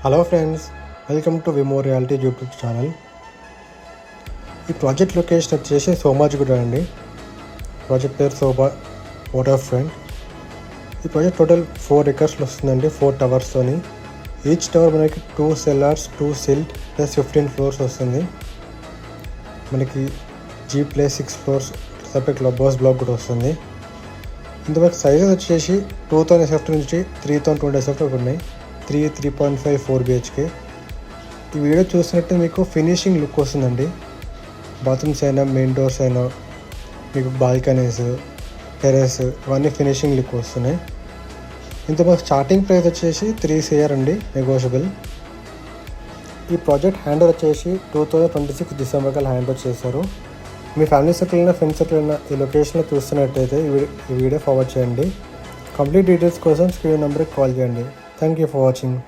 Hello friends, welcome to Vimo reality YouTube channel. ఈ project location వచ్చేసి సోమాజిగూడ అండి. Project పేరు సోబా వాటర్ ఫ్రంట్. ఈ ప్రాజెక్ట్ టోటల్ 4 acres వస్తుందండి, 4 టవర్స్తోని. ఈచ్ టవర్ మనకి 2 cellars, 2 silt ప్లస్ 15 floors వస్తుంది. మనకి G+6 floors separate boss black కూడా వస్తుంది. ఇంతవరకు సైజెస్ వచ్చేసి 2000 sf నుంచి 3020 sf వరకు ఉన్నాయి. 3.5 4 BHK. ఈ వీడియో చూసినట్టు మీకు ఫినిషింగ్ లుక్ వస్తుందండి. బాత్రూమ్స్ అయినా, మెయిన్ డోర్స్ అయినా, మీకు బాల్కనీస్, టెరెస్ ఇవన్నీ ఫినిషింగ్ లుక్ వస్తున్నాయి. ఇంతవరకు స్టార్టింగ్ ప్రైస్ వచ్చేసి 3 CR అండి, నెగోషియబుల్. ఈ ప్రాజెక్ట్ హ్యాండ్ వచ్చేసి 2026 డిసెంబర్ కల్లా హ్యాండ్ చేశారు. మీ ఫ్యామిలీ సర్కిల్ అయినా, ఫ్రెండ్స్ సర్కిల్ అయినా ఈ లొకేషన్లో చూస్తున్నట్టయితే ఈ వీడియో ఫార్వర్డ్ చేయండి. కంప్లీట్ డీటెయిల్స్ కోసం స్క్రీన్ నెంబర్కి కాల్ చేయండి. Thank you for watching.